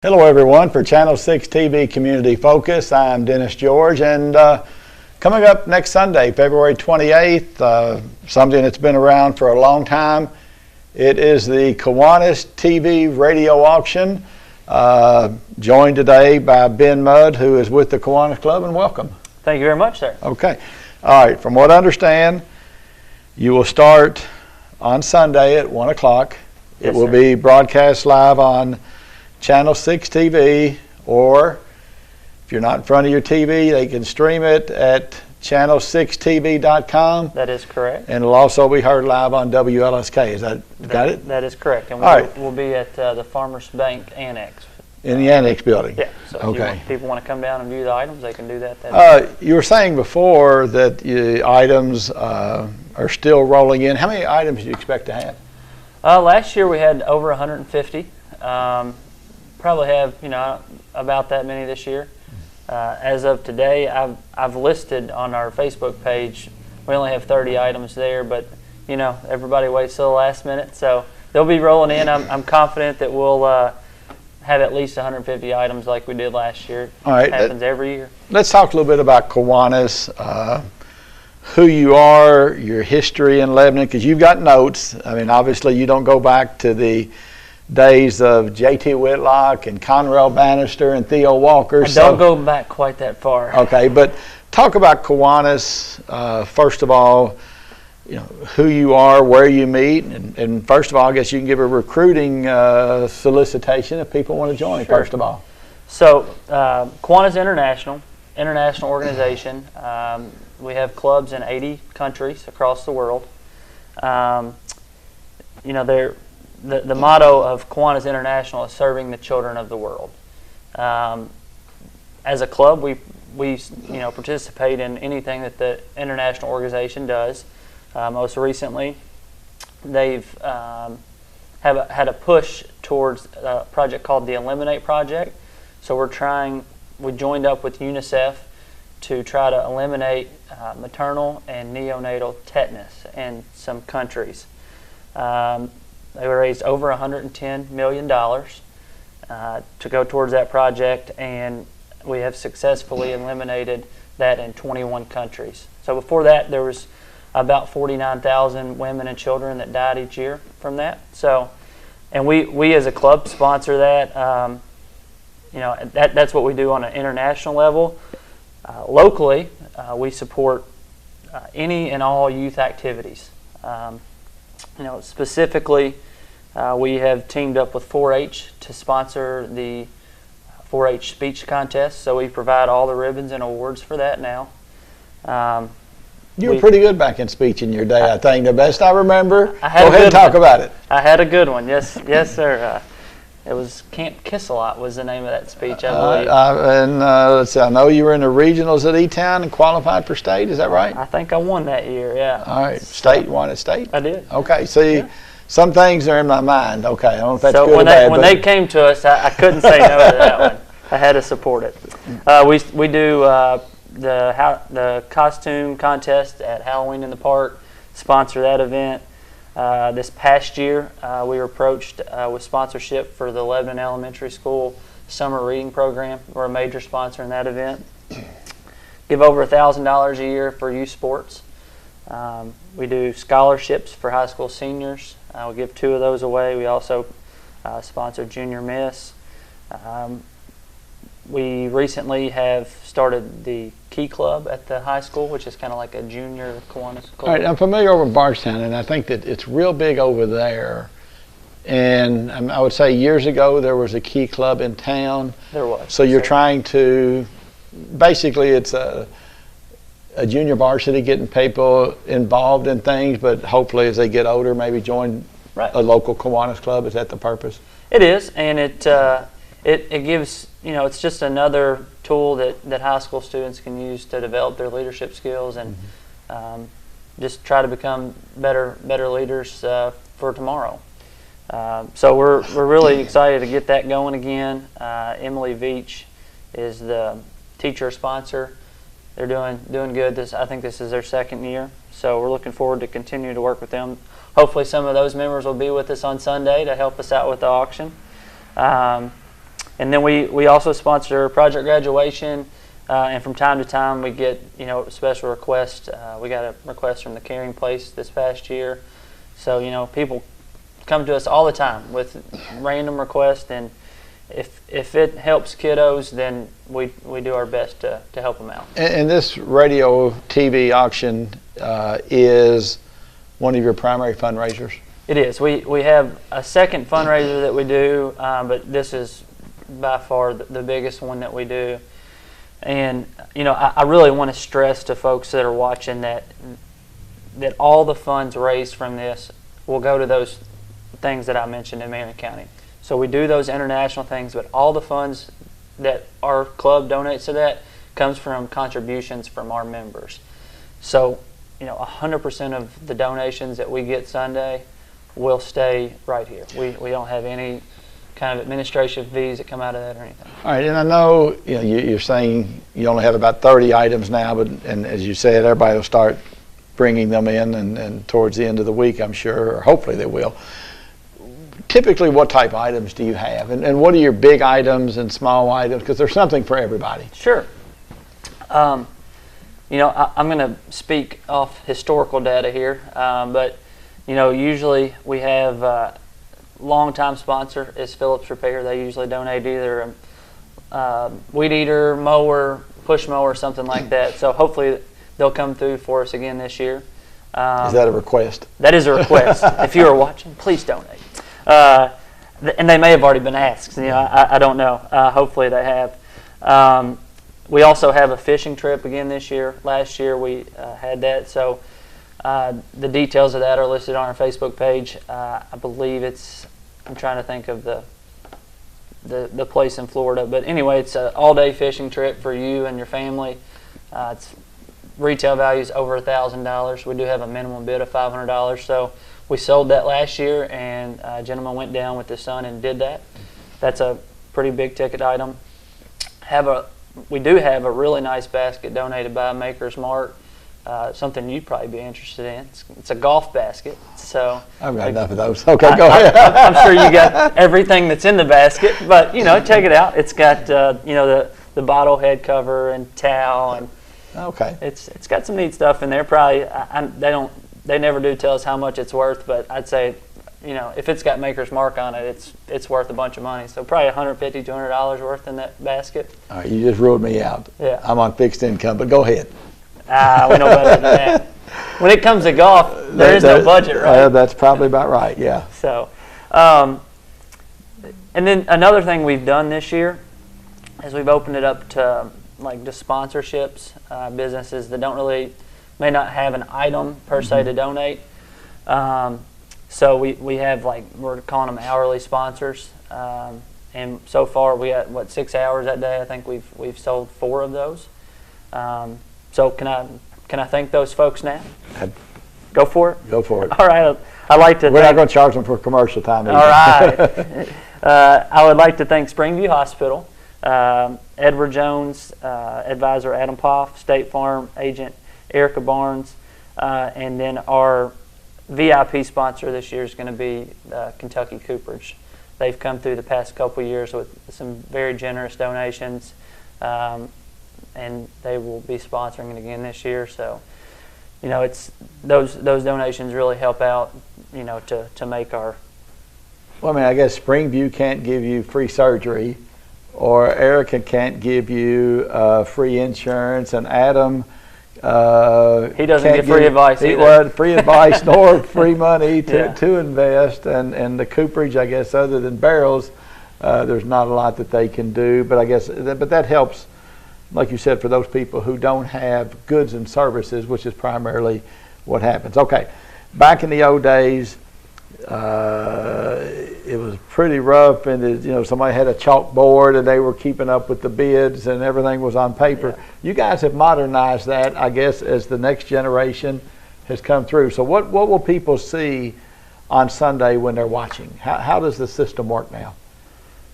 Hello everyone, for Channel 6 TV Community Focus, I'm Dennis George, and coming up next Sunday, February 28th, something that's been around for a long time. It is the Kiwanis TV radio auction, joined today by Ben Mudd, who is with the Kiwanis Club, and welcome. Thank you very much, sir. Okay. All right, from what I understand, you will start on Sunday at 1 o'clock. Yes, it will sir. be broadcast live on Channel 6 TV, or if you're not in front of your TV, they can stream it at channel6tv.com. That is correct. And it'll also be heard live on WLSK. Is that got it? That is correct. And we'll be at the Farmers Bank Annex. In the Annex building? Yeah. So okay. If people want to come down and view the items, they can do that. You were saying before that the items are still rolling in. How many items do you expect to have? Last year we had over 150. Probably have about that many this year. As of today, I've listed on our Facebook page. We only have 30 items there, but everybody waits till the last minute, so they'll be rolling in. I'm confident that we'll have at least 150 items like we did last year. All right, it happens every year. Let's talk a little bit about Kiwanis, who you are, your history in Lebanon, because you've got notes. I mean, obviously you don't go back to the days of J.T. Whitlock and Conrail Bannister and Theo Walker. Don't go back quite that far. Okay, but talk about Kiwanis, first of all, who you are, where you meet, and first of all, I guess you can give a recruiting solicitation if people want to join. Sure. First of all. So, Kiwanis international organization. We have clubs in 80 countries across the world. The motto of Kiwanis International is serving the children of the world. As a club, we participate in anything that the international organization does. Most recently, they've had a push towards a project called the Eliminate Project. So we joined up with UNICEF to try to eliminate maternal and neonatal tetanus in some countries. They raised over $110 million to go towards that project, and we have successfully eliminated that in 21 countries. So before that, there was about 49,000 women and children that died each year from that. So, and we as a club sponsor that. That's what we do on an international level. Locally, we support any and all youth activities. Specifically, we have teamed up with 4-H to sponsor the 4-H speech contest, so we provide all the ribbons and awards for that now. You were pretty good back in speech in your day, I think. The best I remember. Go ahead and talk about it. I had a good one, yes, sir. It was Can't Kiss a Lot was the name of that speech, I believe. Let's see, I know you were in the regionals at E-Town and qualified for state, is that right? I think I won that year, yeah. All right, state, you won at state? I did. Okay, see, some things are in my mind. Okay, I don't know if that's so good or bad. When they came to us, I couldn't say no to that one. I had to support it. We do the costume contest at Halloween in the Park, sponsor that event. This past year, we were approached with sponsorship for the Lebanon Elementary School Summer Reading Program. We're a major sponsor in that event. Give over $1,000 a year for youth sports. We do scholarships for high school seniors. We'll give 2 of those away. We also sponsor Junior Miss. We recently have started the Key Club at the high school, which is kind of like a junior Kiwanis club. All right, I'm familiar over in Bardstown, and I think that it's real big over there. And I would say years ago there was a Key Club in town. There was. So you're trying to, basically it's a junior varsity getting people involved in things, but hopefully as they get older maybe join a local Kiwanis club. Is that the purpose? It is, and it gives, it's just another tool that high school students can use to develop their leadership skills and just try to become better leaders for tomorrow. So we're really excited to get that going again. Emily Veach is the teacher sponsor. They're doing good. I think this is their 2nd year, so we're looking forward to continue to work with them. Hopefully some of those members will be with us on Sunday to help us out with the auction. And then we also sponsor project graduation, and from time to time we get special requests. We got a request from the Caring Place this past year, so people come to us all the time with random requests, and if it helps kiddos, then we do our best to help them out. And this radio TV auction is one of your primary fundraisers? It is. We have a second fundraiser that we do, but this is by far the biggest one that we do. And I really want to stress to folks that are watching that all the funds raised from this will go to those things that I mentioned in Marion County. So we do those international things, but all the funds that our club donates to that comes from contributions from our members. So 100% of the donations that we get Sunday will stay right here. We don't have any kind of administration fees that come out of that or anything. All right, and I know you're saying you only have about 30 items now, and as you said, everybody will start bringing them in, and towards the end of the week, I'm sure, or hopefully they will. Typically, what type of items do you have, and what are your big items and small items? Because there's something for everybody. Sure. I'm going to speak off historical data here, but usually we have longtime sponsor is Phillips Repair. They usually donate either a weed eater, mower, push mower, something like that. So hopefully they'll come through for us again this year. Is that a request? That is a request. If you are watching, please donate. And they may have already been asked. I don't know. Hopefully they have. We also have a fishing trip again this year. Last year we had that. So the details of that are listed on our Facebook page. I believe I'm trying to think of the place in Florida. But anyway, it's an all-day fishing trip for you and your family. It's retail value is over $1,000. We do have a minimum bid of $500. So we sold that last year, and a gentleman went down with his son and did that. That's a pretty big ticket item. We do have a really nice basket donated by Maker's Mark. Something you'd probably be interested in. It's a golf basket. So I've got enough of those. Okay, go ahead. I'm sure you got everything that's in the basket, but check it out. It's got the bottle head cover and towel, and okay, it's got some neat stuff in there. Probably they never do tell us how much it's worth, but I'd say if it's got Maker's Mark on it, it's worth a bunch of money. So probably $150, $200 worth in that basket. All right, you just ruled me out. Yeah, I'm on fixed income, but go ahead. We know better than that. When it comes to golf, there is no budget, right? That's probably about right, yeah. So, and then another thing we've done this year is we've opened it up to just sponsorships, businesses that may not have an item per se to donate. So we have we're calling them hourly sponsors, and so far we got 6 hours that day. I think we've sold 4 of those. So can I thank those folks now? Go for it. Go for it. All right. I'd like to. We're not going to charge them for commercial time either. All right. I would like to thank Springview Hospital, Edward Jones, advisor Adam Poff, State Farm agent Erica Barnes, and then our VIP sponsor this year is going to be Kentucky Cooperage. They've come through the past couple years with some very generous donations, and they will be sponsoring it again this year. So, it's those donations really help out, to make our. Well, I guess Springview can't give you free surgery, or Erica can't give you free insurance, and Adam. He doesn't get free advice either. Well, free advice nor free money to invest, and the Cooperage, I guess, other than barrels, there's not a lot that they can do. But I guess that helps, like you said, for those people who don't have goods and services, which is primarily what happens. Okay, back in the old days, it was pretty rough, and somebody had a chalkboard and they were keeping up with the bids and everything was on paper. Yeah. You guys have modernized that, I guess, as the next generation has come through. So what will people see on Sunday when they're watching? How does the system work now?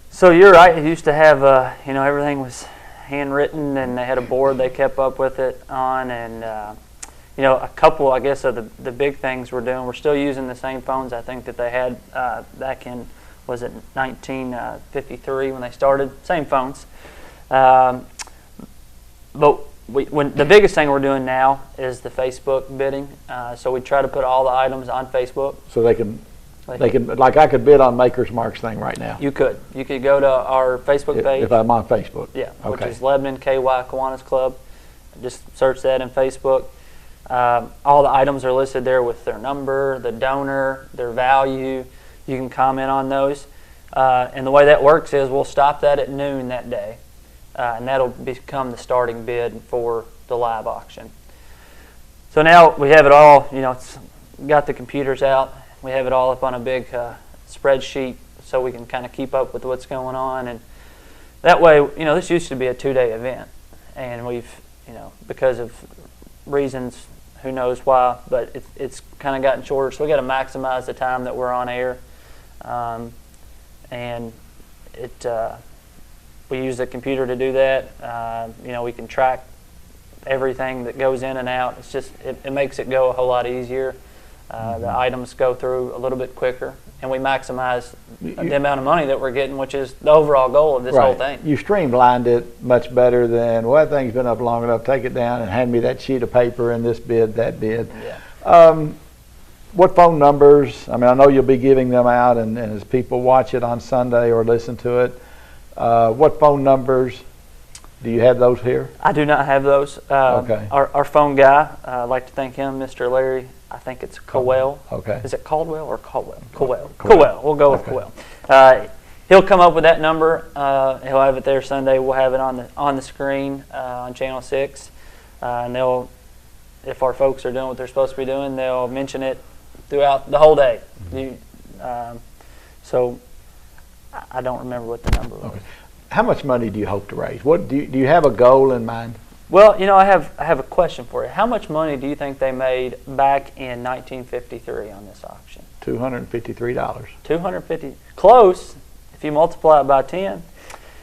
So you're right. It used to have everything was handwritten, and they had a board they kept up with it on, and a couple, I guess, of the big things we're doing. We're still using the same phones I think that they had back in was it 1953 when they started. Same phones. But when the biggest thing we're doing now is the Facebook bidding. So we try to put all the items on Facebook. So they can, like I could bid on Maker's Mark's thing right now. You could go to our Facebook page. If I'm on Facebook. Yeah, which Okay. is Lebanon KY Kiwanis Club. Just search that in Facebook. All the items are listed there with their number, the donor, their value. You can comment on those. And the way that works is we'll stop that at noon that day. And that'll become the starting bid for the live auction. So now we have it all, it's got the computers out. We have it all up on a big spreadsheet so we can kind of keep up with what's going on. And that way, this used to be a 2-day event. And we've, because of reasons, who knows why, but it's kind of gotten shorter. So we got to maximize the time that we're on air. And we use the computer to do that. We can track everything that goes in and out. It's just it makes it go a whole lot easier. The items go through a little bit quicker, and we maximize the amount of money that we're getting, which is the overall goal of this whole thing. You streamlined it much better than, well, that thing's been up long enough, take it down and hand me that sheet of paper and this bid, that bid. Yeah. What phone numbers? I mean, I know you'll be giving them out, and as people watch it on Sunday or listen to it, what phone numbers? Do you have those here? I do not have those. Okay. Our phone guy, I'd like to thank him, Mr. Larry. I think it's Cowell. Okay. Is it Caldwell or Caldwell? Cowell. We'll go with Okay. Cowell. He'll come up with that number. He'll have it there Sunday. We'll have it on the screen on Channel 6. And if our folks are doing what they're supposed to be doing, they'll mention it throughout the whole day. So I don't remember what the number was. Okay. How much money do you hope to raise? What do you have a goal in mind? Well, I have a question for you. How much money do you think they made back in 1953 on this auction? $253. 250. Close. If you multiply it by 10.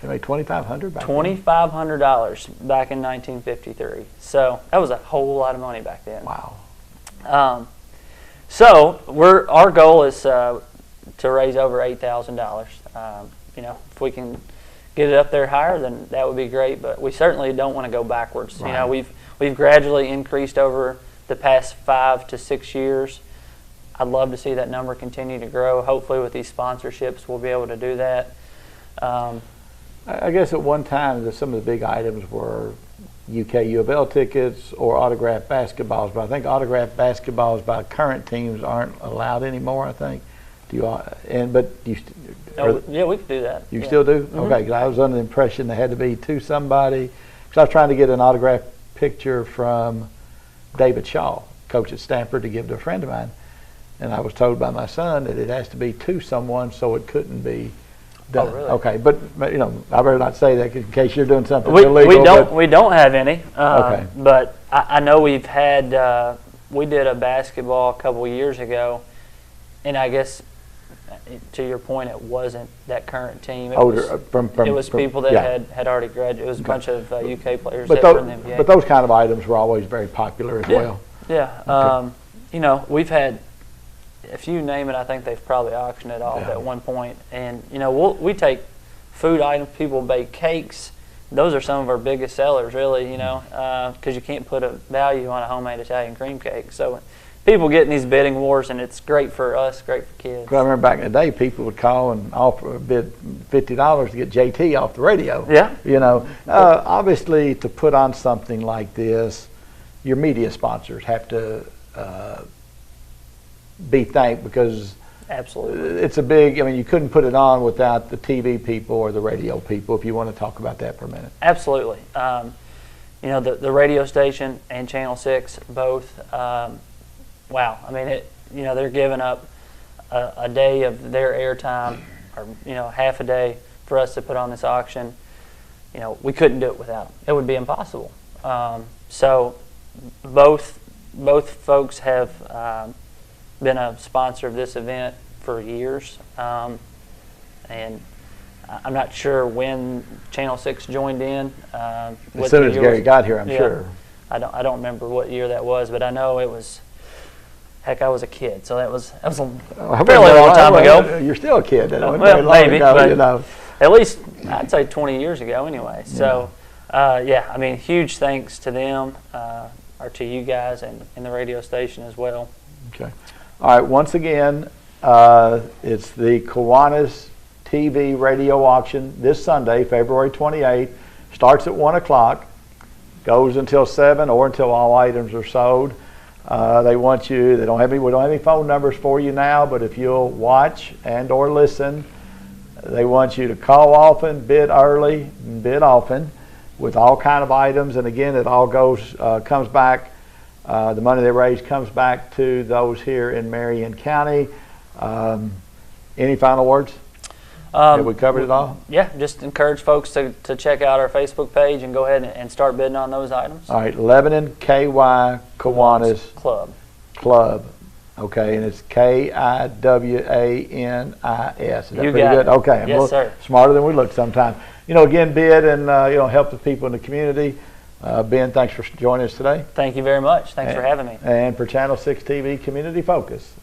They made $2,500 back then. $2,500 back in 1953. So that was a whole lot of money back then. Wow. So our goal is to raise over $8,000. If we can get it up there higher, then that would be great. But we certainly don't want to go backwards. Right. We've gradually increased over the past 5 to 6 years. I'd love to see that number continue to grow. Hopefully, with these sponsorships, we'll be able to do that. I guess at one time, some of the big items were UK U of L tickets or autographed basketballs. But I think autographed basketballs by current teams aren't allowed anymore, I think. Yeah, we could do that. You still do? Mm-hmm. Okay, because I was under the impression they had to be to somebody. Because I was trying to get an autographed picture from David Shaw, coach at Stanford, to give to a friend of mine. And I was told by my son that it has to be to someone, so it couldn't be done. Oh, really? Okay, but I better not say that in case you're doing something illegal. We don't have any. Okay. But I know we've had. We did a basketball a couple of years ago, and I guess, to your point, it wasn't that current team. It was people that had already graduated. It was a bunch of UK players that were in the NBA. But those kind of items were always very popular as well. Yeah. Okay. We've had, if you name it, I think they've probably auctioned it off at one point. And, we take food items. People bake cakes. Those are some of our biggest sellers, really, because you can't put a value on a homemade Italian cream cake. So people get in these bidding wars, and it's great for us, great for kids. I remember back in the day, people would call and offer bid $50 to get JT off the radio. Yeah. Obviously, to put on something like this, your media sponsors have to be thanked, because absolutely, it's a big. You couldn't put it on without the TV people or the radio people. If you want to talk about that for a minute. Absolutely. The radio station and Channel 6 both. Wow. They're giving up a day of their airtime, or half a day for us to put on this auction. We couldn't do it without them. It would be impossible. So both folks have been a sponsor of this event for years, and I'm not sure when Channel 6 joined in. As soon as Gary got here, I'm sure. I don't remember what year that was, but I know it was heck, I was a kid, so that was a Fairly fairly long time ago. You're still a kid. Well, Very long maybe, ago, but you know. at least I'd say 20 years ago anyway. So, yeah, I mean, huge thanks to them, or to you guys and the radio station as well. Okay. All right, once again, it's the Kiwanis TV radio auction this Sunday, February 28th. Starts at 1 o'clock, goes until 7 or until all items are sold. They want you, we don't have any phone numbers for you now, but if you'll watch and or listen, they want you to call often, bid early, and bid often with all kind of items. And again, it all comes back, the money they raise comes back to those here in Marion County. Any final words? Have we covered it all? Yeah, just encourage folks to check out our Facebook page and go ahead and start bidding on those items. All right, Lebanon KY Kiwanis Club. Okay, and it's Kiwanis. Is that pretty good? It. Okay, I'm yes, a little sir. smarter than we look sometimes. You know, again, bid and help the people in the community. Ben, thanks for joining us today. Thank you very much. Thanks for having me. And for Channel 6 TV Community Focus.